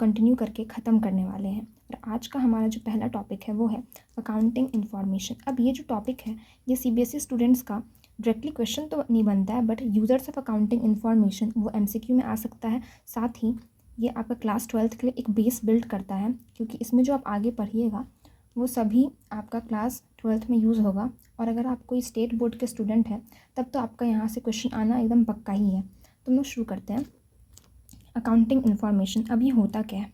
Continue करके ख़त्म करने वाले हैं। और आज का हमारा जो पहला टॉपिक है वो है अकाउंटिंग इन्फॉर्मेशन। अब ये जो टॉपिक है ये सीबीएसई स्टूडेंट्स का डायरेक्टली क्वेश्चन तो नहीं बनता है, but users of accounting information वो एमसीक्यू में आ सकता है। साथ ही ये आपका क्लास 12th के लिए एक बेस बिल्ड करता है, क्योंकि इसमें जो आप आगे पढ़िएगा वो सभी आपका क्लास 12th में यूज़ होगा। और अगर आप कोई स्टेट बोर्ड के स्टूडेंट हैं तब तो आपका यहाँ से क्वेश्चन आना एकदम पक्का ही है। तो हम लोग शुरू करते हैं। अकाउंटिंग इन्फॉर्मेशन अब ये होता क्या है?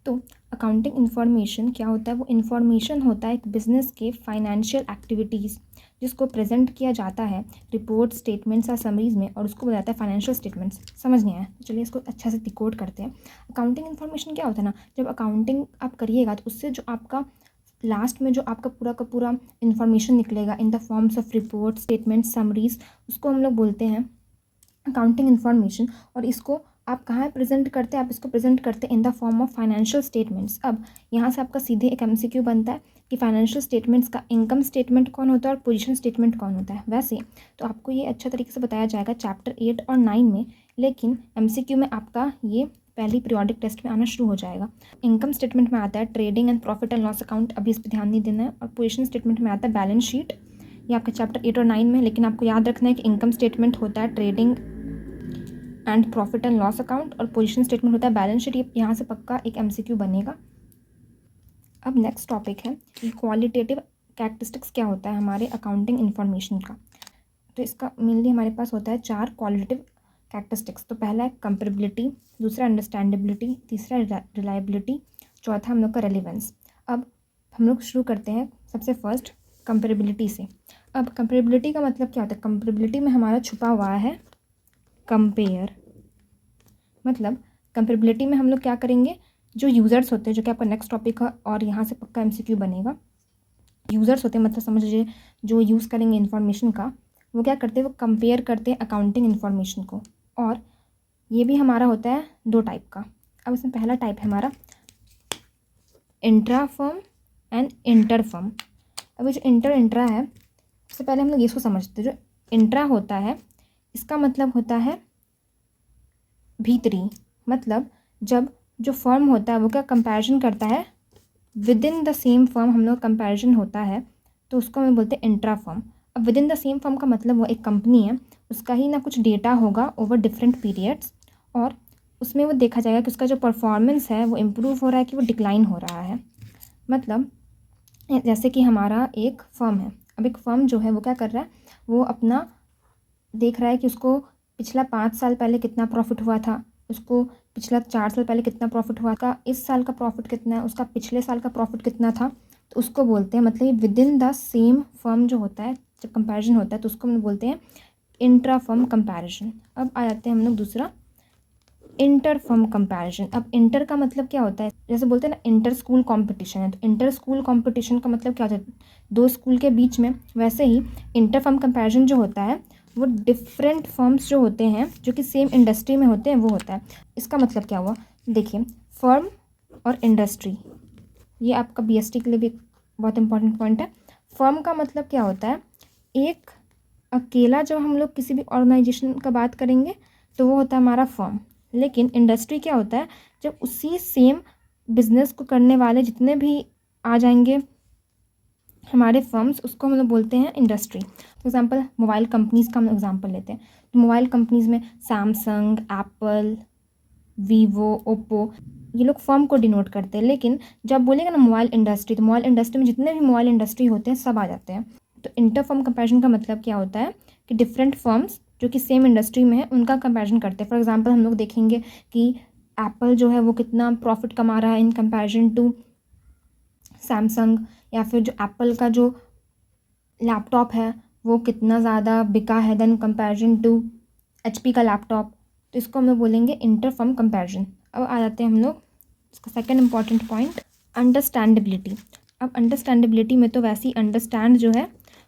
तो अकाउंटिंग इन्फॉर्मेशन क्या होता है? वो इन्फॉर्मेशन होता है एक बिज़नेस के फाइनेंशियल एक्टिविटीज़ जिसको प्रेजेंट किया जाता है रिपोर्ट, स्टेटमेंट्स या समरीज में, और उसको बताता है फाइनेंशियल स्टेटमेंट्स। समझ नहीं आया तो चलिए इसको अच्छा से डिकोड करते हैं। अकाउंटिंग इन्फॉर्मेशन क्या होता है ना, जब अकाउंटिंग आप करिएगा तो उससे जो आपका लास्ट में जो आपका पूरा का पूरा इन्फॉर्मेशन निकलेगा in the forms of report, statements, summaries, उसको हम लोग बोलते हैं अकाउंटिंग इन्फॉर्मेशन। और इसको आप कहाँ प्रेजेंट करते हैं? आप इसको प्रेजेंट करते हैं in the form of financial statements. अब यहाँ से आपका सीधे एक एमसीक्यू बनता है कि फाइनेंशियल स्टेटमेंट्स का इनकम स्टेटमेंट कौन होता है और पोजीशन स्टेटमेंट कौन होता है। वैसे तो आपको ये अच्छा तरीके से बताया जाएगा चैप्टर 8 और 9 में, लेकिन एमसीक्यू में आपका ये पहली पीरियोडिक टेस्ट में आना शुरू हो जाएगा। इनकम स्टेटमेंट में आता है trading and profit and loss account, अभी इस पर ध्यान नहीं देना है। और पोजीशन स्टेटमेंट में आता है बैलेंस शीट, ये आपका चैप्टर 8 और 9 में। लेकिन आपको याद रखना है कि इनकम स्टेटमेंट होता है trading and profit and loss account, और पोजीशन स्टेटमेंट होता है बैलेंस शीट। ये यहाँ से पक्का एक एमसीक्यू बनेगा। अब नेक्स्ट टॉपिक है कि क्वालिटेटिव कैरेक्टरिस्टिक्स क्या होता है हमारे अकाउंटिंग इन्फॉर्मेशन का। तो इसका मेनली हमारे पास होता है 4 क्वालिटेटिव कैरेक्टरिस्टिक्स। तो पहला है कंपेरेबिलिटी, दूसरा अंडरस्टैंडेबिलिटी, तीसरा रिलायबिलिटी, चौथा हम लोग का रेलिवेंस। अब हम लोग शुरू करते हैं सबसे फर्स्ट कंपेरेबिलिटी से। अब कंपेरेबिलिटी का मतलब क्या होता है? कंपेरेबिलिटी में हमारा छुपा हुआ है कंपेयर। मतलब कंपेरेबिलिटी में हम लोग क्या करेंगे, जो यूज़र्स होते हैं, जो कि आपका नेक्स्ट टॉपिक है और यहाँ से पक्का एमसीक्यू बनेगा। यूज़र्स होते हैं मतलब समझ लीजिए जो यूज़ करेंगे इन्फॉर्मेशन का, वो क्या करते हैं, वो कंपेयर करते हैं अकाउंटिंग इन्फॉर्मेशन को। और ये भी हमारा होता है 2 टाइप का। अब इसमें पहला टाइप है हमारा intra firm and inter firm. अब जो इंट्रा है, सबसे पहले हम लोग इसको समझते हैं। जो इंट्रा होता है इसका मतलब होता है भीतरी, मतलब जब जो फर्म होता है वो क्या कंपैरिजन करता है with in the same firm, हम लोग कंपैरिजन होता है तो उसको हम बोलते हैं इंट्रा फर्म। अब with in the same firm का मतलब वो एक कंपनी है, उसका ही ना कुछ डेटा होगा ओवर डिफरेंट पीरियड्स, और उसमें वो देखा जाएगा कि उसका जो परफॉर्मेंस है वो इम्प्रूव हो रहा है कि वो डिक्लाइन हो रहा है। मतलब जैसे कि हमारा एक फर्म है, अब एक फर्म जो है वो क्या कर रहा है, वो अपना देख रहा है कि उसको पिछला 5 साल पहले कितना प्रॉफिट हुआ था, उसको पिछला 4 साल पहले कितना प्रॉफिट हुआ था, इस साल का प्रॉफिट कितना है, उसका पिछले साल का प्रॉफिट कितना था। तो उसको बोलते हैं, मतलब ये with in the same firm जो होता है, जब कंपैरिजन होता है तो उसको हम बोलते हैं इंट्रा फर्म कंपैरिजन। अब आ जाते हैं हम लोग दूसरा इंटर फर्म कंपैरिजन। अब इंटर का मतलब क्या होता है, जैसे बोलते हैं ना इंटर स्कूल कंपटीशन है, तो इंटर स्कूल कंपटीशन का मतलब क्या होता है, 2 स्कूल के बीच में। वैसे ही इंटर फर्म कंपैरिजन जो होता है वो डिफरेंट फर्म्स जो होते हैं जो कि सेम इंडस्ट्री में होते हैं वो होता है। इसका मतलब क्या हुआ, देखिए फर्म और इंडस्ट्री, ये आपका बीएसटी के लिए भी बहुत इंपॉर्टेंट पॉइंट है। फर्म का मतलब क्या होता है, एक अकेला जब हम लोग किसी भी ऑर्गेनाइजेशन का बात करेंगे तो वो होता है हमारा फर्म। लेकिन इंडस्ट्री क्या होता है, जब उसी सेम बिजनेस को करने वाले जितने भी आ जाएंगे हमारे फर्म्स, उसको हम लोग बोलते हैं industry. For example mobile companies का हम एग्जांपल लेते हैं, तो मोबाइल कंपनीज़ में सैमसंग, एप्पल, वीवो, ओप्पो, ये लोग फर्म को डिनोट करते हैं। लेकिन जब बोलेगा ना मोबाइल इंडस्ट्री, तो मोबाइल इंडस्ट्री में जितने भी मोबाइल इंडस्ट्री होते हैं सब आ जाते हैं। तो इंटर फर्म कंपेरिजन का मतलब क्या होता है कि डिफरेंट फर्म्स जो कि सेम इंडस्ट्री में है उनका कंपेरिजन करते हैं। फॉर एग्जांपल हम लोग देखेंगे कि एप्पल जो है वो कितना प्रॉफिट कमा रहा है इन कंपेरिजन टू सैमसंग, या फिर जो एप्पल का जो लैपटॉप है वो कितना ज़्यादा बिका है देन कंपेरिजन टू एचपी का लैपटॉप। तो इसको हम लोग बोलेंगे इंटर फर्म कंपेरिजन। अब आ जाते हैं हम लोग इसका सेकंड इंपॉर्टेंट पॉइंट, अंडरस्टैंडेबिलिटी। अब अंडरस्टैंडेबिलिटी में तो वैसे ही अंडरस्टैंड जो है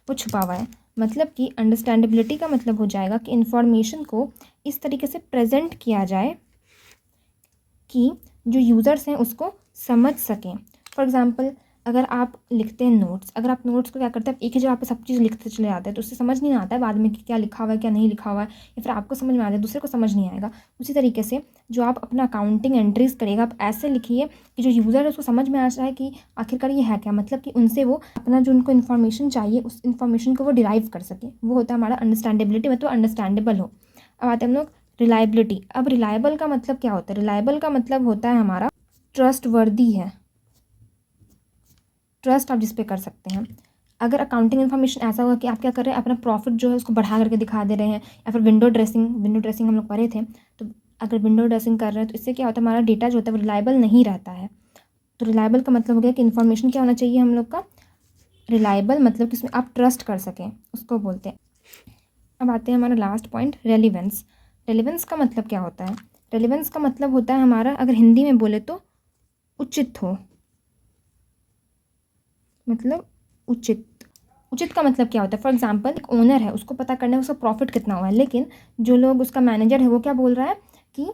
वो छुपा हुआ है, मतलब कि अंडरस्टैंडेबिलिटी का मतलब हो जाएगा कि इन्फॉर्मेशन को इस तरीके से प्रेजेंट किया जाए कि जो यूज़र्स हैं उसको समझ सकें। फॉर एग्ज़ाम्पल अगर आप लिखते हैं नोट्स, अगर आप नोट्स को क्या करते हैं, आप एक ही जगह पे सब चीज़ लिखते चले जाते हैं तो उससे समझ नहीं आता है बाद में कि क्या लिखा हुआ है क्या नहीं लिखा हुआ है, या फिर आपको समझ में आता है दूसरे को समझ नहीं आएगा। उसी तरीके से जो आप अपना अकाउंटिंग एंट्रीज करेगा, आप ऐसे लिखिए कि जो यूज़र है उसको समझ में आ जाए कि आखिरकार ये है क्या, मतलब कि उनसे वो अपना जो उनको इन्फॉर्मेशन चाहिए उस इन्फॉर्मेशन को वो डिराइव कर सके। वो होता है हमारा अंडरस्टैंडेबिलिटी, मतलब अंडरस्टैंडेबल हो। अब आते हैं हम लोग रिलायबिलिटी। अब रिलायबल का मतलब क्या होता है? रिलायबल का मतलब होता है हमारा ट्रस्ट वर्दी है, ट्रस्ट आप जिस पे कर सकते हैं। अगर अकाउंटिंग इन्फॉर्मेशन ऐसा होगा कि आप क्या कर रहे हैं, अपना प्रॉफिट जो है उसको बढ़ा करके दिखा दे रहे हैं, या फिर विंडो ड्रेसिंग हम लोग पढ़े थे, तो अगर विंडो ड्रेसिंग कर रहे हैं तो इससे क्या होता है, हमारा डेटा जो होता है वो रिलायबल नहीं रहता है। तो रिलायबल का मतलब हो गया कि इन्फॉर्मेशन क्या होना चाहिए हम लोग का, रिलायबल, मतलब कि उसमें आप ट्रस्ट कर सकें, उसको बोलते हैं। अब आते हैं हमारा लास्ट पॉइंट, रेलिवेंस। रेलिवेंस का मतलब क्या होता है? रेलिवेंस का मतलब होता है हमारा, अगर हिंदी में बोले तो उचित हो, मतलब उचित। उचित का मतलब क्या होता है? फॉर एग्जांपल एक ओनर है, उसको पता करना है उसका प्रॉफिट कितना हुआ है, लेकिन जो लोग उसका मैनेजर है वो क्या बोल रहा है कि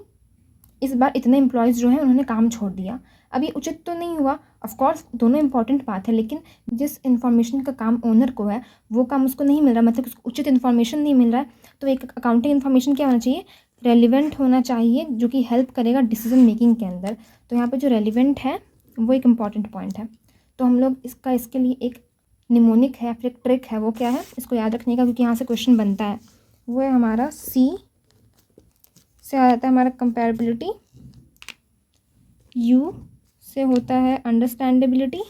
इस बार इतने एम्प्लॉयज़ जो हैं उन्होंने काम छोड़ दिया। अब ये उचित तो नहीं हुआ, ऑफकोर्स दोनों इंपॉर्टेंट बात है, लेकिन जिस इन्फॉर्मेशन का काम ओनर को है वो काम उसको नहीं मिल रहा, मतलब उसको उचित इन्फॉर्मेशन नहीं मिल रहा है। तो एक अकाउंटिंग इन्फॉर्मेशन क्या होना चाहिए? रेलिवेंट होना चाहिए, जो कि हेल्प करेगा डिसीजन मेकिंग के अंदर। तो यहाँ पर जो रेलिवेंट है वो एक इम्पॉर्टेंट पॉइंट है। तो हम लोग इसके लिए एक निमोनिक है, फिर एक ट्रिक है, वो क्या है इसको याद रखने का, क्योंकि यहाँ से क्वेश्चन बनता है। वो है हमारा सी से आता है हमारा कंपेरेबिलिटी, यू से होता है अंडरस्टैंडेबिलिटी,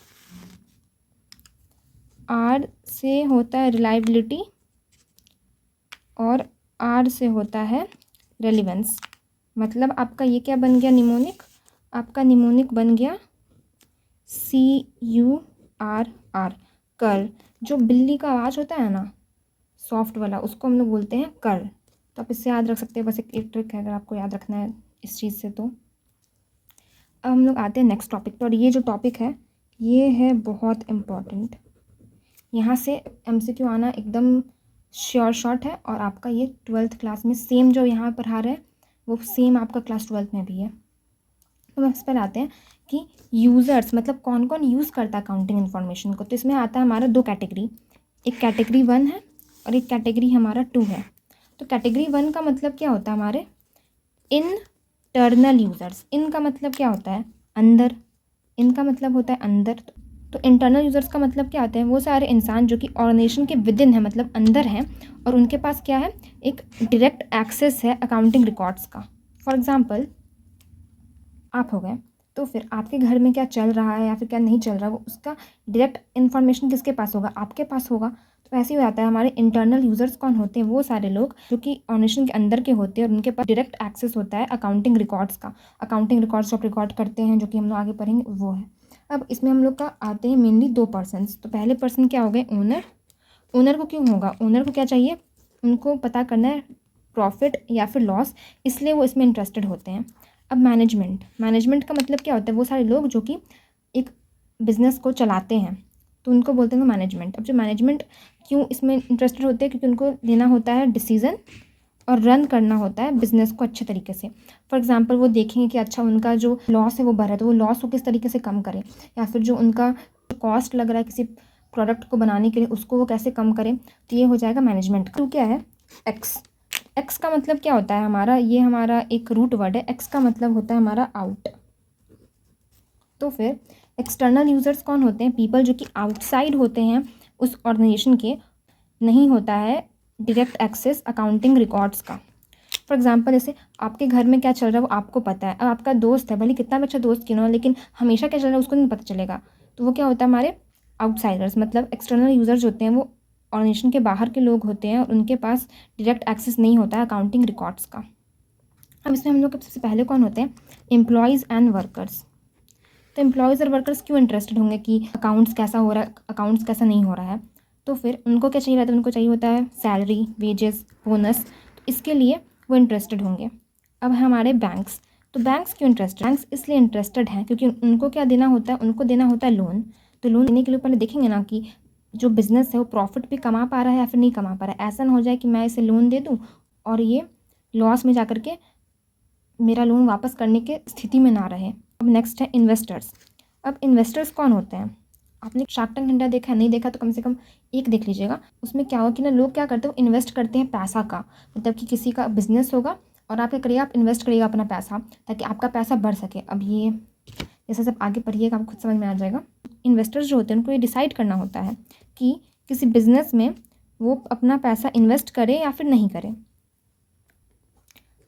आर से होता है रिलायबिलिटी, और आर से होता है रेलिवेंस। मतलब आपका ये क्या बन गया निमोनिक? आपका निमोनिक बन गया CURR, कर। जो बिल्ली का आवाज़ होता है ना सॉफ्ट वाला, उसको हम लोग बोलते हैं कर। तो आप इससे याद रख सकते हैं, बस एक ट्रिक है अगर आपको याद रखना है इस चीज़ से। तो अब हम लोग आते हैं नेक्स्ट टॉपिक पर, और ये जो टॉपिक है ये है बहुत इम्पॉर्टेंट। यहाँ से MCQ आना एकदम श्योर शॉट है, और आपका ये 12th क्लास में सेम जो यहाँ पढ़ा रहे हैं वो सेम आपका क्लास 12th में भी है। तो हम इस पर आते हैं कि यूज़र्स, मतलब कौन कौन यूज़ करता है अकाउंटिंग इन्फॉर्मेशन को। तो इसमें आता है हमारा 2 कैटेगरी, एक कैटेगरी 1 है और एक कैटेगरी हमारा 2 है। तो कैटेगरी 1 का मतलब क्या होता है, हमारे इंटरनल यूज़र्स। इन का मतलब क्या होता है? अंदर। इनका मतलब होता है अंदर। तो इंटरनल यूज़र्स का मतलब क्या होता है? वो सारे इंसान जो कि ऑर्गेनाइजेशन के विद इन है, मतलब अंदर हैं, और उनके पास क्या है, एक डायरेक्ट एक्सेस है अकाउंटिंग रिकॉर्ड्स का। फॉर एग्जांपल आप हो गए, तो फिर आपके घर में क्या चल रहा है या फिर क्या नहीं चल रहा है, वो उसका डायरेक्ट इन्फॉर्मेशन किसके पास होगा? आपके पास होगा। तो ऐसे ही हो जाता है। हमारे इंटरनल यूज़र्स कौन होते हैं? वो सारे लोग जो कि ऑर्गेनाइजेशन के अंदर के होते हैं और उनके पास डायरेक्ट एक्सेस होता है अकाउंटिंग रिकॉर्ड्स का। अकाउंटिंग रिकॉर्ड्स जो आप रिकॉर्ड करते हैं, जो कि हम लोग आगे पढ़ेंगे, वो है। अब इसमें हम लोग का आते हैं मेनली 2 पर्सन्स। तो पहले पर्सन क्या हो गए? ओनर। ओनर को क्यों होगा? ओनर को क्या चाहिए? उनको पता करना है प्रॉफिट या फिर लॉस, इसलिए वो इसमें इंटरेस्टेड होते हैं। अब मैनेजमेंट का मतलब क्या होता है? वो सारे लोग जो कि एक बिज़नेस को चलाते हैं, तो उनको बोलते हैं मैनेजमेंट। अब जो मैनेजमेंट क्यों इसमें इंटरेस्टेड होते हैं? क्योंकि उनको लेना होता है डिसीज़न और रन करना होता है बिज़नेस को अच्छे तरीके से। फॉर एग्जांपल वो देखेंगे कि अच्छा उनका जो लॉस है वो बढ़ रहा है, तो वो लॉस को किस तरीके से कम करें, या फिर जो उनका कॉस्ट लग रहा है किसी प्रोडक्ट को बनाने के लिए उसको वो कैसे कम करें। तो ये हो जाएगा मैनेजमेंट का। तो क्या है? एक्स का मतलब क्या होता है हमारा? ये हमारा एक रूट वर्ड है। एक्स का मतलब होता है हमारा आउट। तो फिर एक्सटर्नल यूज़र्स कौन होते हैं? पीपल जो कि आउटसाइड होते हैं उस ऑर्गेनाइजेशन के, नहीं होता है डायरेक्ट एक्सेस अकाउंटिंग रिकॉर्ड्स का। फॉर एग्जांपल जैसे आपके घर में क्या चल रहा है वो आपको पता है। अब आपका दोस्त है, भले कितना भी अच्छा दोस्त क्यों ना हो, लेकिन हमेशा क्या चल रहा है उसको नहीं पता चलेगा। तो वो क्या होता है? हमारे आउटसाइडर्स, मतलब एक्सटर्नल यूज़र्स होते हैं, वो ऑर्गेनाइजेशन के बाहर के लोग होते हैं और उनके पास डायरेक्ट एक्सेस नहीं होता है अकाउंटिंग रिकॉर्ड्स का। अब इसमें हम लोग के सबसे पहले कौन होते हैं? Employees and workers. तो एम्प्लॉयज़ और वर्कर्स क्यों इंटरेस्टेड होंगे कि अकाउंट्स कैसा हो रहा है, अकाउंट्स कैसा नहीं हो रहा है? तो फिर उनको क्या चाहिए रहता है? उनको चाहिए होता है सैलरी, वेजेस, बोनस। तो इसके लिए वो इंटरेस्टेड होंगे। अब हमारे बैंक्स। तो बैंक्स क्यों इंटरेस्टेड? बैंक्स इसलिए इंटरेस्टेड हैं क्योंकि उनको क्या देना होता है? उनको देना होता है लोन। तो लोन देने के लिए पहले देखेंगे ना कि जो बिज़नेस है वो प्रॉफिट भी कमा पा रहा है या फिर नहीं कमा पा रहा है। ऐसा ना हो जाए कि मैं इसे लोन दे दूँ और ये लॉस में जा कर के मेरा लोन वापस करने के स्थिति में ना रहे। अब नेक्स्ट है इन्वेस्टर्स। अब इन्वेस्टर्स कौन होते हैं? आपने शार्क टैंक इंडिया देखा है, नहीं देखा तो कम से कम एक देख लीजिएगा। उसमें क्या होगा कि ना लोग क्या करते हैं, वो इन्वेस्ट करते हैं पैसा का, मतलब कि किसी का बिजनेस होगा और आप क्या करिएगा, आप इन्वेस्ट करिएगा अपना पैसा ताकि आपका पैसा बढ़ सके। अब ये जैसे सब आगे पढ़िएगा आपको खुद समझ में आ जाएगा। इन्वेस्टर्स जो होते हैं उनको ये डिसाइड करना होता है कि किसी बिजनेस में वो अपना पैसा इन्वेस्ट करे या फिर नहीं करे।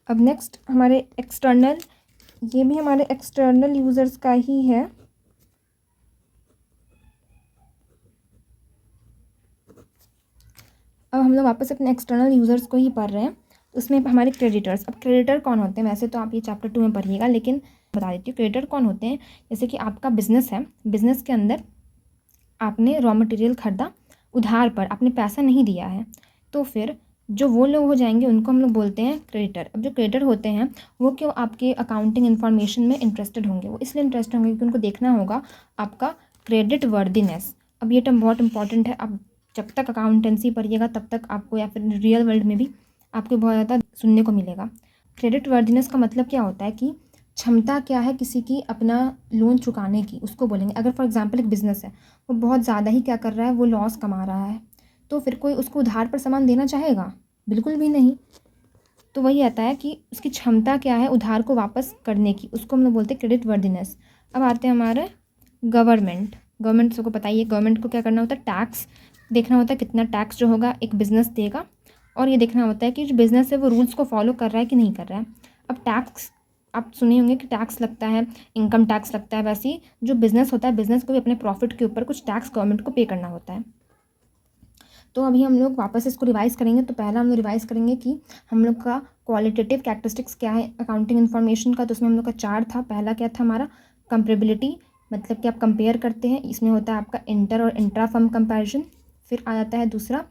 अब नेक्स्ट हमारे एक्सटर्नल, ये भी हमारे एक्सटर्नल यूज़र्स का ही है। अब हम लोग वापस अपने एक्सटर्नल यूज़र्स को ही पढ़ रहे हैं। उसमें हमारे क्रेडिटर्स। अब क्रेडिटर कौन होते हैं, वैसे तो आप ये चैप्टर 2 में पढ़िएगा, लेकिन बता देती हूँ क्रेडिटर कौन होते हैं। जैसे कि आपका बिजनेस है, बिजनेस के अंदर आपने रॉ मटेरियल खरीदा उधार पर, आपने पैसा नहीं दिया है, तो फिर जो वो लोग हो जाएंगे उनको हम लोग बोलते हैं क्रेडिटर। अब जो क्रेडिटर होते हैं वो क्यों आपके अकाउंटिंग इन्फॉर्मेशन में इंटरेस्टेड होंगे, वो इसलिए इंटरेस्टेड होंगे क्योंकि उनको देखना होगा आपका क्रेडिट वर्दीनेस। अब ये टर्म बहुत इंपॉर्टेंट है। अब जब तक अकाउंटेंसी पढ़िएगा तब तक आपको, या फिर रियल वर्ल्ड में भी आपको बहुत ज़्यादा सुनने को मिलेगा। क्रेडिट वर्दीनेस का मतलब क्या होता है कि क्षमता क्या है किसी की अपना लोन चुकाने की, उसको बोलेंगे। अगर फॉर एग्जांपल एक बिज़नेस है, वो बहुत ज़्यादा ही क्या कर रहा है, वो लॉस कमा रहा है, तो फिर कोई उसको उधार पर सामान देना चाहेगा? बिल्कुल भी नहीं। तो वही आता है कि उसकी क्षमता क्या है उधार को वापस करने की, उसको हम लोग बोलते हैं क्रेडिट वर्दीनेस। अब आते हैं हमारे गवर्नमेंट। गवर्नमेंट सबको पता ही है, गवर्नमेंट को क्या करना होता है, टैक्स देखना होता है, कितना टैक्स जो होगा एक बिज़नेस देगा, और ये देखना होता है कि जो बिज़नेस है वो रूल्स को फॉलो कर रहा है कि नहीं कर रहा है। अब टैक्स आप सुने होंगे कि टैक्स लगता है, इनकम टैक्स लगता है, वैसे ही जो बिज़नेस होता है, बिज़नेस को भी अपने प्रॉफिट के ऊपर कुछ टैक्स गवर्नमेंट को पे करना होता है। तो अभी हम लोग वापस इसको रिवाइज करेंगे। तो पहला हम लोग रिवाइज करेंगे कि हम लोग का क्वालिटेटिव कैरेक्टरिस्टिक्स क्या है अकाउंटिंग इन्फॉर्मेशन का। तो उसमें हम लोग का 4 था। पहला क्या था हमारा, कंपेरेबिलिटी, मतलब कि आप कंपेयर करते हैं, इसमें होता है आपका इंटर और इंट्रा फर्म कंपैरिजन। फिर आ जाता है दूसरा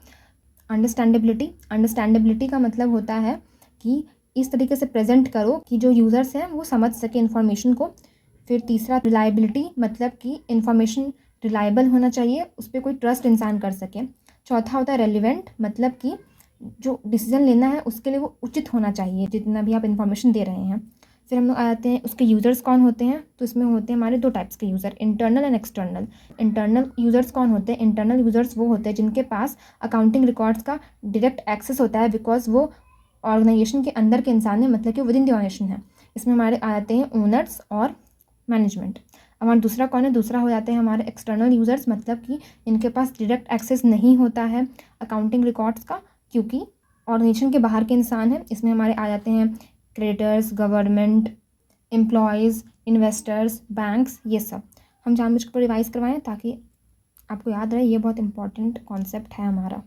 अंडरस्टैंडेबिलिटी। अंडरस्टैंडेबिलिटी का मतलब होता है कि इस तरीके से प्रेजेंट करो कि जो यूज़र्स हैं वो समझ सके इन्फॉर्मेशन को। फिर तीसरा रिलायबिलिटी, मतलब कि इन्फॉर्मेशन रिलायबल होना चाहिए, उस पर कोई ट्रस्ट इंसान कर सके। चौथा होता है रेलिवेंट, मतलब कि जो डिसीजन लेना है उसके लिए वो उचित होना चाहिए जितना भी आप इन्फॉर्मेशन दे रहे हैं। फिर हम लोग आ जाते हैं उसके यूज़र्स कौन होते हैं। तो इसमें होते हैं हमारे 2 टाइप्स के user, internal and external. Internal users कौन होते हैं, इंटरनल यूज़र्स वो होते हैं जिनके पास अकाउंटिंग रिकॉर्ड्स का डायरेक्ट एक्सेस होता है, बिकॉज वो ऑर्गेनाइजेशन के अंदर के इंसान है, मतलब कि विद इन द ऑर्गेनाइजेशन है। इसमें हमारे आ जाते हैं ओनर्स और मैनेजमेंट। हमारा दूसरा कौन है, दूसरा हो जाते हैं हमारे एक्सटर्नल यूज़र्स, मतलब कि इनके पास डायरेक्ट एक्सेस नहीं होता है अकाउंटिंग रिकॉर्ड्स का, क्योंकि ऑर्गेनाइजेशन के बाहर के इंसान हैं। इसमें हमारे आ जाते हैं creditors, government, employees, investors, banks, ये सब हम जानबूझकर रिवाइज करवाएं ताकि आपको याद रहे। ये बहुत इंपॉर्टेंट कॉन्सेप्ट है हमारा।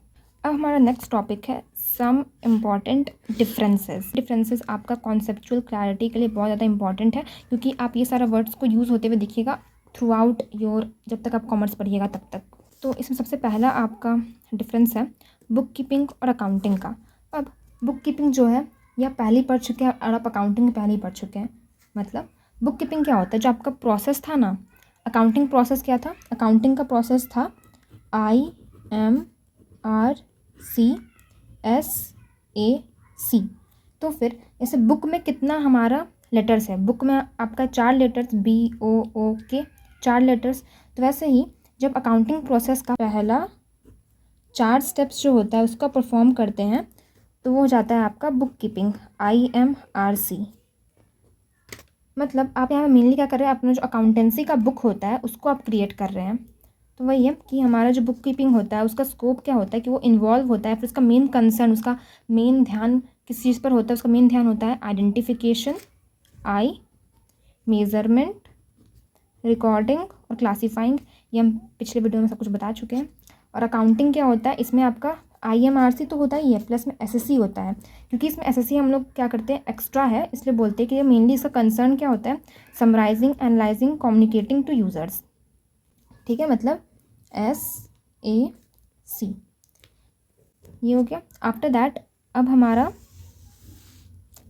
अब हमारा नेक्स्ट टॉपिक है सम इम्पॉर्टेंट डिफरेंसेस। डिफरेंसेस आपका कॉन्सेप्चुअल क्लैरिटी के लिए बहुत ज़्यादा इंपॉर्टेंट है, क्योंकि आप ये सारा वर्ड्स को यूज़ होते हुए देखिएगा थ्रू आउट योर, जब तक आप कॉमर्स पढ़िएगा तब तक। तो इसमें सबसे पहला आपका डिफरेंस है बुक कीपिंग और अकाउंटिंग का। अब बुक कीपिंग जो है ये आप पहले ही पढ़ चुके हैं और आप अकाउंटिंग पहले ही पढ़ चुके हैं। मतलब बुक कीपिंग क्या होता है, जो आपका प्रोसेस था ना, अकाउंटिंग प्रोसेस क्या था, अकाउंटिंग का प्रोसेस था IMRCSAC। तो फिर ऐसे बुक में कितना हमारा लेटर्स है, बुक में आपका 4 लेटर्स, BOO के 4 लेटर्स। तो वैसे ही जब अकाउंटिंग प्रोसेस का पहला 4 स्टेप्स जो होता है उसका परफॉर्म करते हैं तो वो हो जाता है आपका बुक कीपिंग, IMRC। मतलब आप यहाँ मेनली क्या कर रहे हैं, अपना जो अकाउंटेंसी का बुक होता है उसको आप क्रिएट कर रहे हैं। तो वही है कि हमारा जो बुक कीपिंग होता है उसका स्कोप क्या होता है कि वो इन्वॉल्व होता है, फिर उसका मेन कंसर्न, उसका मेन ध्यान किस चीज़ पर होता है, उसका मेन ध्यान होता है आइडेंटिफिकेशन, मेजरमेंट, रिकॉर्डिंग और क्लासीफाइंग। ये हम पिछले वीडियो में सब कुछ बता चुके हैं। और अकाउंटिंग क्या होता है, इसमें आपका IMRC तो होता ही है, प्लस में SSC होता है। क्योंकि इसमें SSC हम लोग क्या करते हैं, एक्स्ट्रा है, इसलिए बोलते हैं कि ये मेनली इसका कंसर्न क्या होता है, summarising, analysing, communicating to users. ठीक है, मतलब SAC ये हो गया। आफ्टर दैट अब हमारा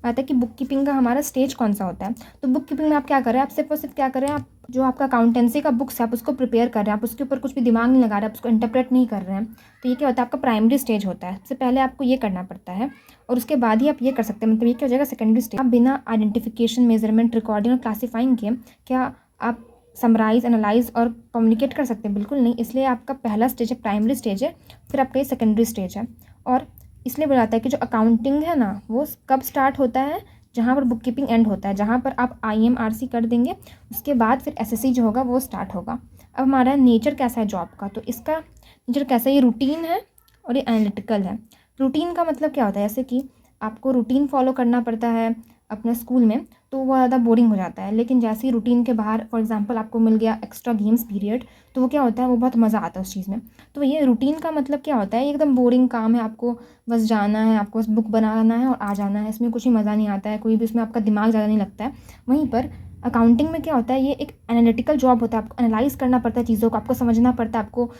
आता है कि बुक कीपिंग का हमारा स्टेज कौन सा होता है। तो बुक कीपिंग में आप क्या कर रहे हैं, आप सिर्फ और सिर्फ क्या कर रहे हैं, आप जो आपका अकाउंटेंसी का बुक्स है आप उसको प्रिपेयर कर रहे हैं, आप उसके ऊपर कुछ भी दिमाग नहीं लगा रहे हैं, आप उसको इंटरप्रेट नहीं कर रहे हैं। तो ये क्या होता है, आपका प्राइमरी स्टेज होता है। सबसे पहले आपको ये करना पड़ता है और उसके बाद ही आप ये कर सकते हैं, मतलब ये क्या हो जाएगा सेकेंडरी स्टेज। आप बिना आइडेंटिफिकेशन, मेजरमेंट, रिकॉर्डिंग और क्लासीफाइंग के क्या आप समराइज़, एनालाइज और कम्युनिकेट कर सकते हैं? बिल्कुल नहीं। इसलिए आपका पहला स्टेज है प्राइमरी स्टेज है, फिर आपका ये सेकेंडरी स्टेज है। और इसलिए बोला जाता है कि जो अकाउंटिंग है ना वो कब स्टार्ट होता है, जहाँ पर बुक कीपिंग एंड होता है, जहाँ पर आप IMRC कर देंगे उसके बाद फिर SSC जो होगा वो स्टार्ट होगा। अब हमारा नेचर कैसा है जॉब का, तो इसका नेचर कैसा है, ये रूटीन है और ये एनालिटिकल है। रूटीन का मतलब क्या होता है, जैसे कि आपको रूटीन फॉलो करना पड़ता है अपने स्कूल में तो वो ज़्यादा बोरिंग हो जाता है, लेकिन जैसे ही रूटीन के बाहर फॉर एग्जांपल आपको मिल गया एक्स्ट्रा गेम्स पीरियड तो वो क्या होता है, वो बहुत मज़ा आता है उस चीज़ में। तो ये रूटीन का मतलब क्या होता है, ये एकदम बोरिंग काम है, आपको बस जाना है, आपको बस बुक बनाना है और आ जाना है, इसमें कुछ ही मज़ा नहीं आता है, कोई भी इसमें आपका दिमाग ज़्यादा नहीं लगता है। वहीं पर अकाउंटिंग में क्या होता है, ये एक एनालिटिकल जॉब होता है, आपको एनालाइज करना पड़ता है चीज़ों को, आपको समझना पड़ता है, आपको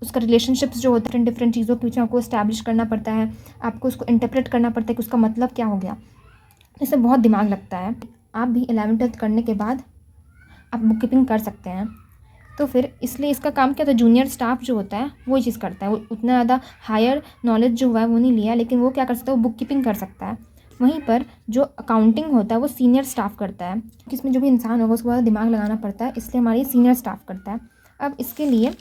उसका रिलेशनशिप्स जो होते हैं डिफरेंट चीज़ों के बीच में आपको इस्टेब्लिश करना पड़ता है, आपको उसको इंटरप्रेट करना पड़ता है कि उसका मतलब क्या हो गया। इससे बहुत दिमाग लगता है। आप भी 11th-12th करने के बाद आप बुक कीपिंग कर सकते हैं। तो फिर इसलिए इसका काम क्या होता है, जूनियर स्टाफ जो होता है वो ये चीज़ करता है, वो उतना ज़्यादा हायर नॉलेज जो हुआ है वो नहीं लिया, लेकिन वो क्या कर सकता है, वो बुक कीपिंग कर सकता है। वहीं पर जो अकाउंटिंग होता है वो सीनियर स्टाफ करता है, क्योंकि इसमें जो भी इंसान होगा उसको ज़्यादा दिमाग लगाना पड़ता है, इसलिए हमारी सीनियर स्टाफ करता है। अब इसके लिए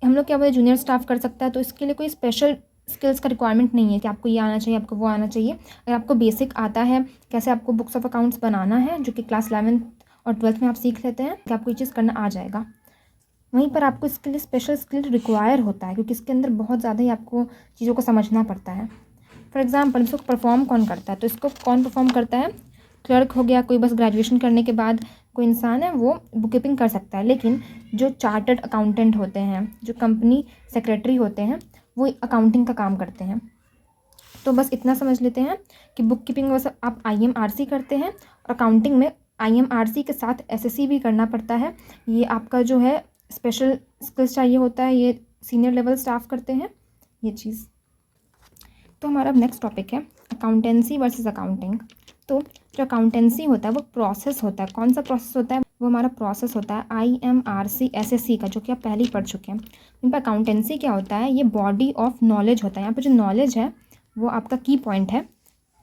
हम लोग क्या बोलते हैं, जूनियर स्टाफ कर सकता है, तो इसके लिए कोई स्पेशल स्किल्स का रिक्वायरमेंट नहीं है कि आपको ये आना चाहिए, आपको वो आना चाहिए। अगर आपको बेसिक आता है कैसे आपको बुक्स ऑफ अकाउंट्स बनाना है, जो कि क्लास 11th और 12th में आप सीख लेते हैं, कि आपको ये चीज़ करना आ जाएगा। वहीं पर आपको इसके लिए स्पेशल स्किल रिक्वायर होता है, क्योंकि इसके अंदर बहुत ज़्यादा ही आपको चीज़ों को समझना पड़ता है। फॉर एग्जाम्पल इसको परफॉर्म कौन करता है, तो इसको कौन परफॉर्म करता है, क्लर्क हो गया, कोई बस ग्रेजुएशन करने के बाद कोई इंसान है वो बुक कीपिंग कर सकता है। लेकिन जो चार्टर्ड अकाउंटेंट होते हैं, जो कंपनी सेक्रेटरी होते हैं, वो अकाउंटिंग का काम करते हैं। तो बस इतना समझ लेते हैं कि बुक कीपिंग में आप IMRC करते हैं, और अकाउंटिंग में IMRC के साथ SSC भी करना पड़ता है। ये आपका जो है स्पेशल स्किल्स चाहिए होता है, ये सीनियर लेवल स्टाफ करते हैं ये चीज़। तो हमारा नेक्स्ट टॉपिक है अकाउंटेंसी वर्सेस अकाउंटिंग। तो जो अकाउंटेंसी होता है वो प्रोसेस होता है, कौन सा प्रोसेस होता है, वो हमारा प्रोसेस होता है IMRC SSC का, जो कि आप पहले ही पढ़ चुके हैं। इन पर अकाउंटेंसी क्या होता है, ये बॉडी ऑफ नॉलेज होता है। यहाँ पर जो नॉलेज है वो आपका की पॉइंट है,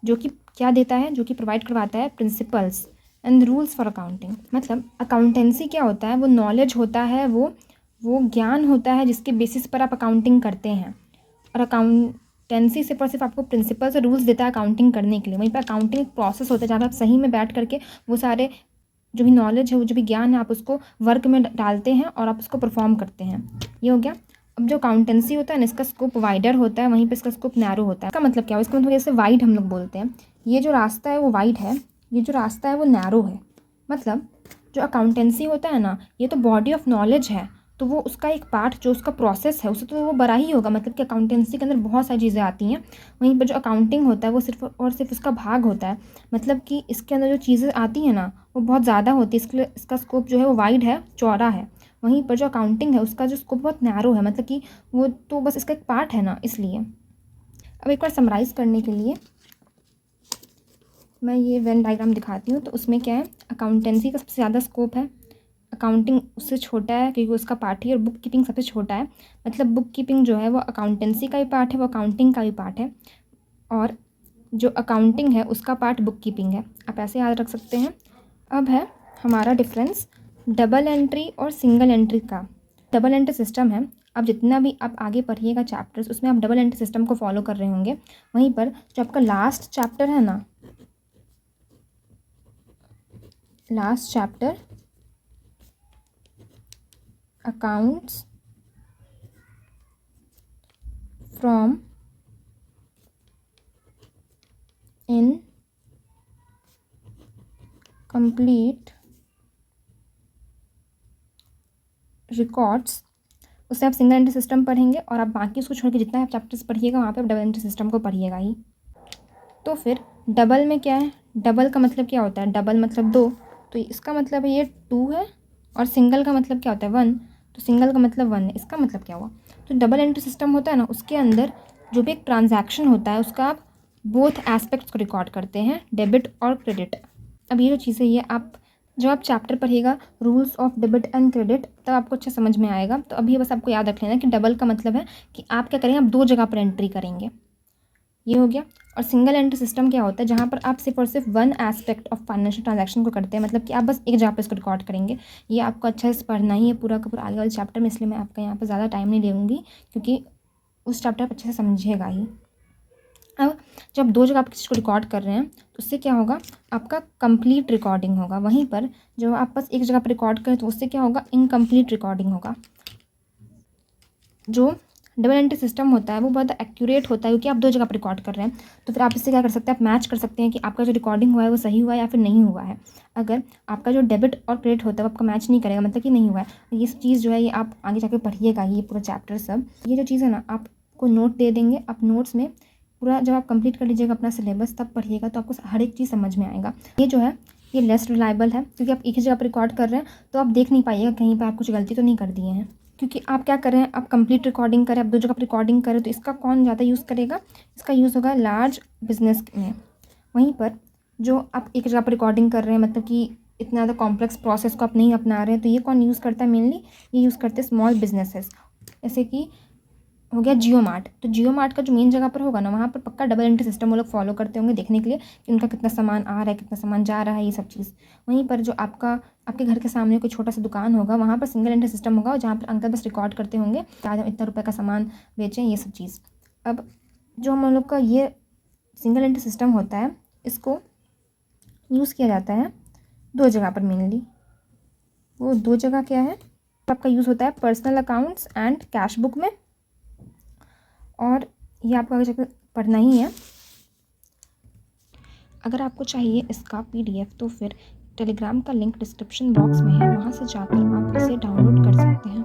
जो कि क्या देता है, जो कि प्रोवाइड करवाता है principles and rules for accounting. मतलब अकाउंटेंसी क्या होता है, वो नॉलेज होता है, वो ज्ञान होता है जिसके बेसिस पर आप अकाउंटिंग करते हैं। और अकाउंटेंसी सिर्फ आपको प्रिंसिपल्स और रूल्स देता है अकाउंटिंग करने के लिए। वहीं पर अकाउंटिंग एक प्रोसेस होता है जहाँ पर आप सही में बैठ करके वो सारे जो भी नॉलेज है, वो जो भी ज्ञान है, आप उसको वर्क में डालते हैं और आप उसको परफॉर्म करते हैं। ये हो गया। अब जो अकाउंटेंसी होता है ना, इसका स्कोप वाइडर होता है, वहीं पे इसका स्कोप नैरो होता है। इसका मतलब क्या है, इसका मतलब जैसे वाइड हम लोग बोलते हैं, ये जो रास्ता है वो वाइड है, ये जो रास्ता है वो नैरो है। मतलब जो अकाउंटेंसी होता है ना, ये तो बॉडी ऑफ नॉलेज है, तो वो उसका एक पार्ट जो उसका प्रोसेस है उससे तो वो बड़ा ही होगा। मतलब कि अकाउंटेंसी के अंदर बहुत सारी चीज़ें आती हैं, वहीं पर जो अकाउंटिंग होता है वो सिर्फ और सिर्फ उसका भाग होता है। मतलब कि इसके अंदर जो चीज़ें आती हैं ना वो बहुत ज़्यादा होती है, इसके लिए इसका स्कोप जो है वो वाइड है, चौड़ा है। वहीं पर जो अकाउंटिंग है उसका जो स्कोप बहुत नैरो है, मतलब कि वो तो बस इसका एक पार्ट है ना, इसलिए। अब एक बार समराइज़ करने के लिए मैं ये वेन डायग्राम दिखाती हूँ। तो उसमें क्या है, अकाउंटेंसी का सबसे ज़्यादा स्कोप है, अकाउंटिंग उससे छोटा है क्योंकि उसका पार्ट ही, और बुक कीपिंग सबसे छोटा है। मतलब बुक कीपिंग जो है वो अकाउंटेंसी का भी पार्ट है, वो अकाउंटिंग का भी पार्ट है, और जो अकाउंटिंग है उसका पार्ट बुक कीपिंग है। आप ऐसे याद रख सकते हैं। अब है हमारा डिफरेंस डबल एंट्री और सिंगल एंट्री का। डबल एंट्री सिस्टम है, अब जितना भी आप आगे पढ़िएगा चैप्टर्स उसमें आप डबल एंट्री सिस्टम को फॉलो कर रहे होंगे। वहीं पर जो आपका लास्ट चैप्टर है ना, last chapter accounts from in complete records, उससे आप सिंगल एंट्री सिस्टम पढ़ेंगे, और आप बाकी उसको छोड़ के जितना आप चैप्टर्स पढ़िएगा वहाँ पे आप डबल एंट्री सिस्टम को पढ़िएगा ही। तो फिर डबल में क्या है, डबल का मतलब क्या होता है, डबल मतलब दो, तो इसका मतलब है ये 2 है, और सिंगल का मतलब क्या होता है 1, तो सिंगल का मतलब 1 है। इसका मतलब क्या हुआ, तो डबल एंट्री सिस्टम होता है ना, उसके अंदर जो भी एक ट्रांजैक्शन होता है उसका आप बोथ एस्पेक्ट्स को रिकॉर्ड करते हैं, डेबिट और क्रेडिट। अब ये जो चीज़ें ये आप जब आप चैप्टर पढ़िएगा rules of debit and credit तब आपको अच्छा समझ में आएगा। तो अभी बस आपको याद रख लेना कि डबल का मतलब है कि आप क्या करेंगे, आप 2 जगह पर एंट्री करेंगे। ये हो गया। और सिंगल एंट्री सिस्टम क्या होता है, जहाँ पर आप सिर्फ और सिर्फ one aspect of financial transaction को करते हैं, मतलब कि आप बस एक जगह पर इसको रिकॉर्ड करेंगे। ये आपको अच्छे से पढ़ना ही है पूरा का पूरा आगे वाले चैप्टर में, इसलिए मैं आपका यहाँ पर ज़्यादा टाइम नहीं लेंगी, क्योंकि उस चैप्टर पर अच्छे से समझिएगा ही। अब जब दो जगह आप किसी को रिकॉर्ड कर रहे हैं तो उससे क्या होगा, आपका कंप्लीट रिकॉर्डिंग होगा। वहीं पर जो आप बस एक जगह पर रिकॉर्ड करें तो उससे क्या होगा, इनकम्प्लीट रिकॉर्डिंग होगा। जो डबल एंट्री सिस्टम होता है वो बहुत एक्यूरेट होता है, क्योंकि आप दो जगह पर रिकॉर्ड कर रहे हैं। तो फिर आप इससे क्या कर सकते हैं, आप मैच कर सकते हैं कि आपका जो रिकॉर्डिंग हुआ है वो सही हुआ है या फिर नहीं हुआ है। अगर आपका जो डेबिट और क्रेडिट होता है वो आपका मैच नहीं करेगा, मतलब कि नहीं हुआ है। ये सब चीज़ जो है ये आप आगे जाके पढ़िएगा, ये पूरा चैप्टर सब। ये जो चीज़ है ना, आपको नोट दे देंगे, आप नोट्स में पूरा जब आप कंप्लीट कर लीजिएगा अपना सिलेबस तब पढ़िएगा, तो आपको हर एक चीज़ समझ में आएगा। ये जो है ये लेस रिलायबल है, क्योंकि आप एक ही जगह पर रिकॉर्ड कर रहे हैं, तो आप देख नहीं पाइएगा कहीं पर आप कुछ गलती तो नहीं कर दिए हैं, क्योंकि आप क्या कर रहे हैं, आप कंप्लीट रिकॉर्डिंग करें, आप दो जगह पर रिकॉर्डिंग करें, तो इसका कौन ज़्यादा यूज़ करेगा, इसका यूज़ होगा लार्ज बिजनेस में। वहीं पर जो आप एक जगह पर रिकॉर्डिंग कर रहे हैं, मतलब कि इतना ज़्यादा कॉम्प्लेक्स प्रोसेस को आप नहीं अपना रहे हैं, तो ये कौन यूज़ करता है मेनली, ये यूज़ करते हैं स्मॉल बिजनेसेस। जैसे कि हो गया जियो मार्ट, तो जियो मार्ट का जो मेन जगह पर होगा ना, वहाँ पर पक्का डबल एंट्री सिस्टम वो लोग फॉलो करते होंगे, देखने के लिए कि उनका कितना सामान आ रहा है, कितना सामान जा रहा है, ये सब चीज़। वहीं पर जो आपके घर के सामने कोई छोटा सा दुकान होगा, वहाँ पर सिंगल एंट्री सिस्टम होगा, जहाँ पर अंकल बस रिकॉर्ड करते होंगे कि आज हम इतना रुपये का सामान बेचें, ये सब चीज़। अब जो हम लोग का ये सिंगल एंट्री सिस्टम होता है, इसको यूज़ किया जाता है दो जगह पर मेनली। वो दो जगह क्या है, आपका यूज़ होता है personal accounts and cash book में, और ये आपको आगे जाकर पढ़ना ही है। अगर आपको चाहिए इसका PDF तो फिर टेलीग्राम का लिंक डिस्क्रिप्शन बॉक्स में है, वहाँ से जाकर आप इसे डाउनलोड कर सकते हैं।